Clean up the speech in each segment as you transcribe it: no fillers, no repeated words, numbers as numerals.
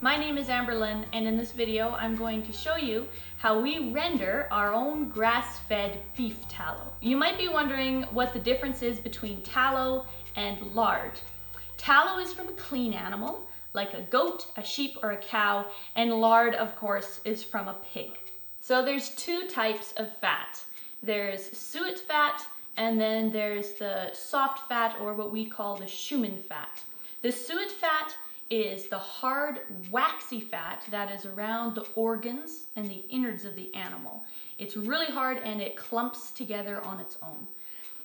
My name is Amberlin, and in this video I'm going to show you how we render our own grass-fed beef tallow. You might be wondering what the difference is between tallow and lard. Tallow is from a clean animal, like a goat, a sheep, or a cow, and lard, of course, is from a pig. So there's two types of fat. There's suet fat, and then there's the soft fat, or what we call the shumen fat. The suet fat is the hard, waxy fat that is around the organs and the innards of the animal. It's really hard and it clumps together on its own.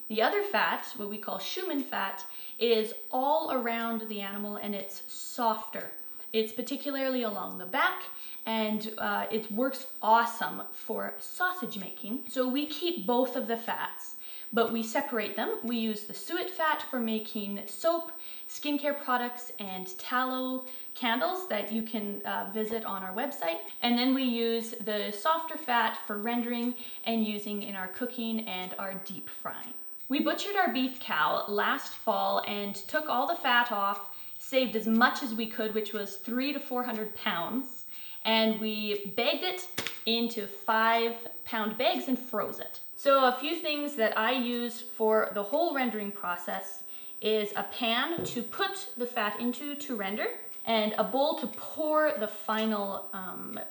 The other fat, what we call shumen fat, is all around the animal and it's softer. It's particularly along the back, and it works awesome for sausage making. So we keep both of the fats, but we separate them. We use the suet fat for making soap, skincare products, and tallow candles that you can visit on our website. And then we use the softer fat for rendering and using in our cooking and our deep frying. We butchered our beef cow last fall and took all the fat off, saved as much as we could, which was 300 to 400 pounds, and we bagged it into 5-pound bags and froze it. So a few things that I use for the whole rendering process is a pan to put the fat into to render, and a bowl to pour the final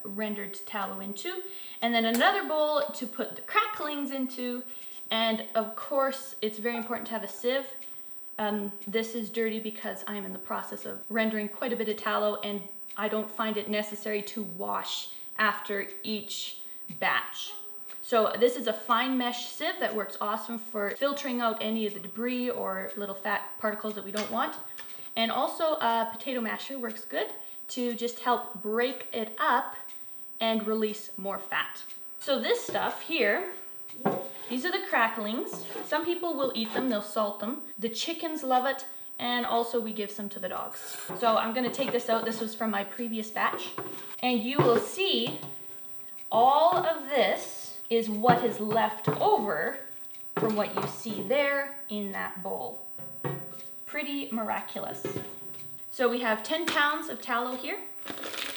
rendered tallow into, and then another bowl to put the cracklings into, and of course it's very important to have a sieve. This is dirty because I'm in the process of rendering quite a bit of tallow and I don't find it necessary to wash after each batch. So this is a fine mesh sieve that works awesome for filtering out any of the debris or little fat particles that we don't want. And also a potato masher works good to just help break it up and release more fat. So this stuff here, these are the cracklings. Some people will eat them, they'll salt them. The chickens love it, and also we give some to the dogs. So I'm gonna take this out. This was from my previous batch. And you will see all of this is what is left over from what you see there in that bowl. Pretty miraculous. So we have 10 pounds of tallow here.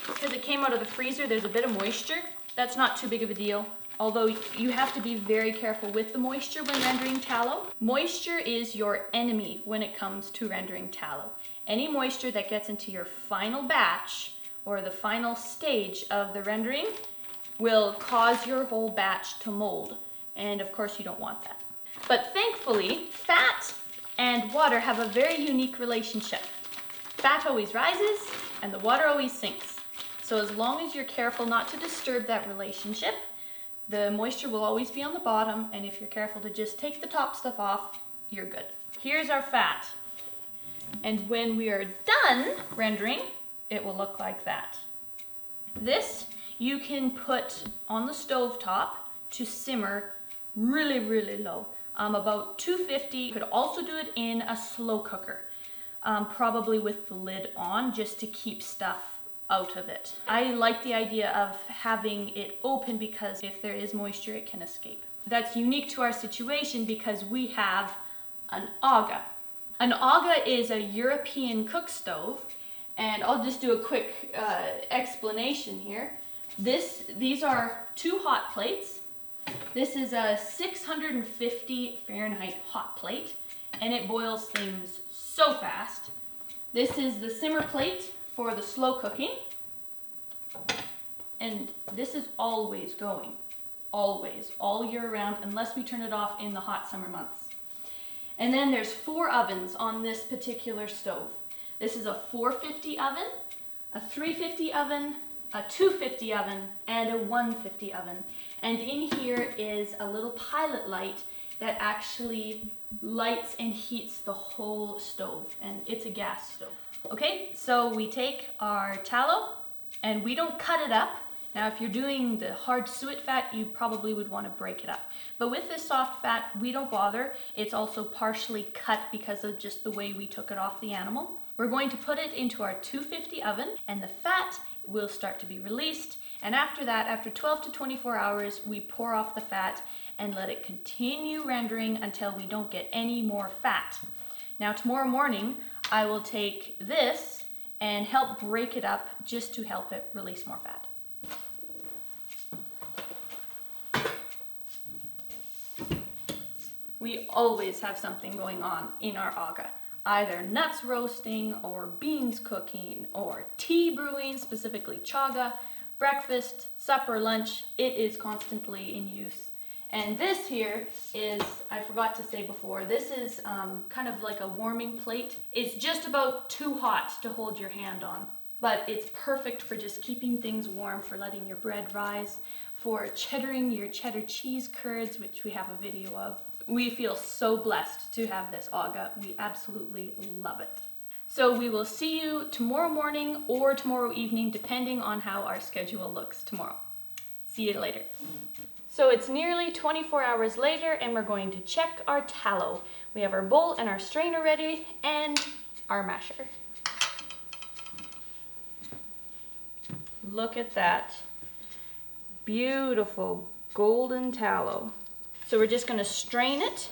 Because it came out of the freezer, there's a bit of moisture. That's not too big of a deal. Although you have to be very careful with the moisture when rendering tallow. Moisture is your enemy when it comes to rendering tallow. Any moisture that gets into your final batch or the final stage of the rendering will cause your whole batch to mold. And of course you don't want that. But thankfully, fat and water have a very unique relationship. Fat always rises and the water always sinks. So as long as you're careful not to disturb that relationship, the moisture will always be on the bottom, and if you're careful to just take the top stuff off, you're good. Here's our fat. And when we are done rendering, it will look like that. This you can put on the stove top to simmer really, really low, about 250. You could also do it in a slow cooker, probably with the lid on, just to keep stuff out of it. I like the idea of having it open because if there is moisture, it can escape. That's unique to our situation because we have an aga. An aga is a European cook stove, and I'll just do a quick explanation here. These are 2 hot plates. This is a 650 Fahrenheit hot plate, and it boils things so fast. This is the simmer plate for the slow cooking, and this is always going, always, all year round, unless we turn it off in the hot summer months. And then there's 4 ovens on this particular stove. This is a 450 oven, a 350 oven, a 250 oven, and a 150 oven. And in here is a little pilot light that actually lights and heats the whole stove, and it's a gas stove. Okay, so we take our tallow and we don't cut it up. Now if you're doing the hard suet fat, you probably would want to break it up. But with this soft fat, we don't bother. It's also partially cut because of just the way we took it off the animal. We're going to put it into our 250 oven, and the fat will start to be released. And after that, after 12 to 24 hours, we pour off the fat and let it continue rendering until we don't get any more fat. Now tomorrow morning, I will take this and help break it up just to help it release more fat. We always have something going on in our aga. Either nuts roasting, or beans cooking, or tea brewing, specifically chaga, breakfast, supper, lunch. It is constantly in use. And this here is, I forgot to say before, this is kind of like a warming plate. It's just about too hot to hold your hand on, but it's perfect for just keeping things warm, for letting your bread rise, for cheddaring your cheddar cheese curds, which we have a video of. We feel so blessed to have this aga. We absolutely love it. So we will see you tomorrow morning or tomorrow evening, depending on how our schedule looks tomorrow. See you later. So it's nearly 24 hours later and we're going to check our tallow. We have our bowl and our strainer ready and our masher. Look at that. Beautiful golden tallow. So we're just going to strain it.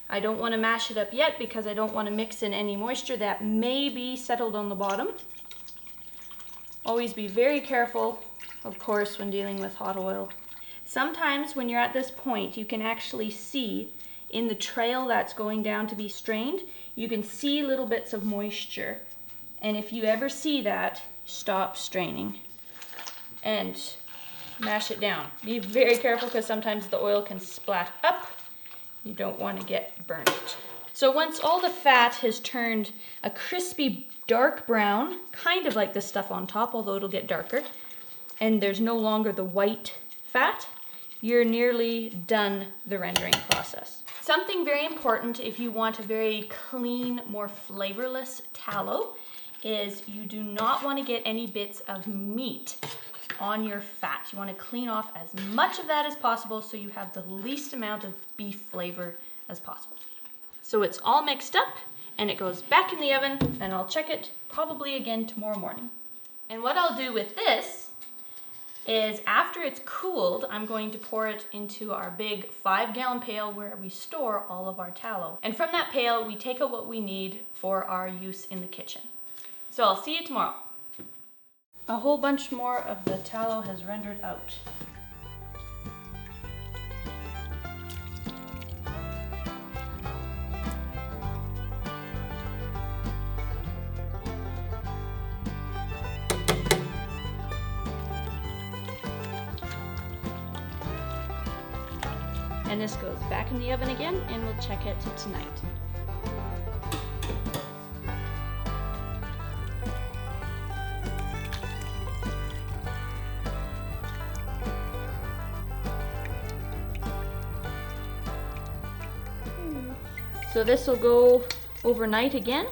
I don't want to mash it up yet because I don't want to mix in any moisture that may be settled on the bottom. Always be very careful, of course, when dealing with hot oil. Sometimes when you're at this point, you can actually see in the trail that's going down to be strained, you can see little bits of moisture. And if you ever see that, stop straining and mash it down. Be very careful because sometimes the oil can splat up. You don't want to get burnt. So once all the fat has turned a crispy dark brown, kind of like the stuff on top, although it'll get darker, and there's no longer the white fat, you're nearly done the rendering process. Something very important if you want a very clean, more flavorless tallow is you do not want to get any bits of meat on your fat. You want to clean off as much of that as possible so you have the least amount of beef flavor as possible. So it's all mixed up and it goes back in the oven, and I'll check it probably again tomorrow morning. And what I'll do with this is after it's cooled, I'm going to pour it into our big 5-gallon pail where we store all of our tallow. And from that pail, we take out what we need for our use in the kitchen. So I'll see you tomorrow. A whole bunch more of the tallow has rendered out. And this goes back in the oven again, and we'll check it tonight. So this will go overnight again,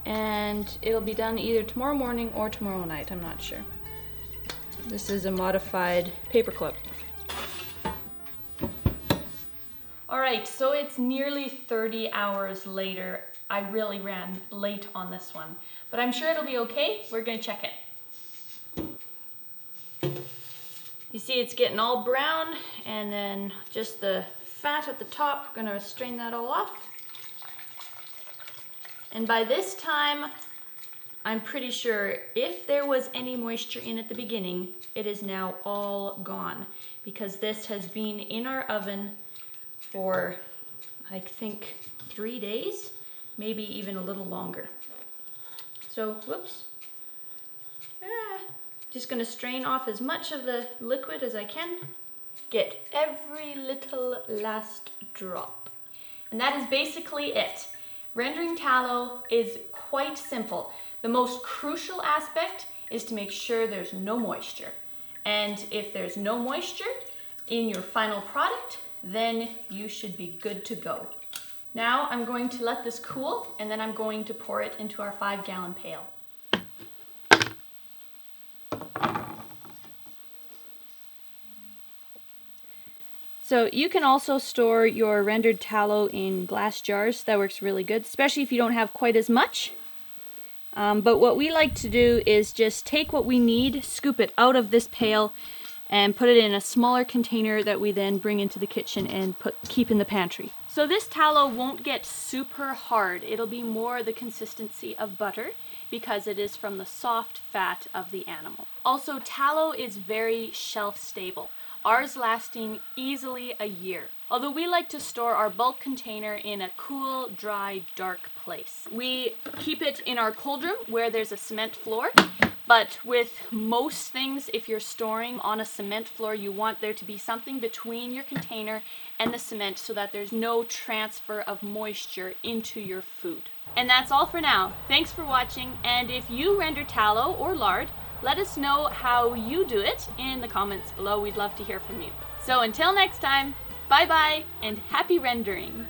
and it'll be done either tomorrow morning or tomorrow night, I'm not sure. This is a modified paperclip. Alright, so it's nearly 30 hours later. I really ran late on this one, but I'm sure it'll be okay. We're gonna check it. You see it's getting all brown, and then just the fat at the top. We're gonna strain that all off. And by this time, I'm pretty sure if there was any moisture in at the beginning, it is now all gone, because this has been in our oven for, I think, 3 days, maybe even a little longer. So, whoops. Just gonna strain off as much of the liquid as I can. Get every little last drop. And that is basically it. Rendering tallow is quite simple. The most crucial aspect is to make sure there's no moisture. And if there's no moisture in your final product, then you should be good to go. Now I'm going to let this cool, and then I'm going to pour it into our 5-gallon pail. So you can also store your rendered tallow in glass jars. That works really good, especially if you don't have quite as much. But what we like to do is just take what we need, scoop it out of this pail, and put it in a smaller container that we then bring into the kitchen and keep in the pantry. So this tallow won't get super hard. It'll be more the consistency of butter because it is from the soft fat of the animal. Also, tallow is very shelf stable, ours lasting easily a year. Although we like to store our bulk container in a cool, dry, dark place. We keep it in our cold room where there's a cement floor. But with most things, if you're storing on a cement floor, you want there to be something between your container and the cement so that there's no transfer of moisture into your food. And that's all for now. Thanks for watching, and if you render tallow or lard, let us know how you do it in the comments below. We'd love to hear from you. So until next time, bye bye and happy rendering!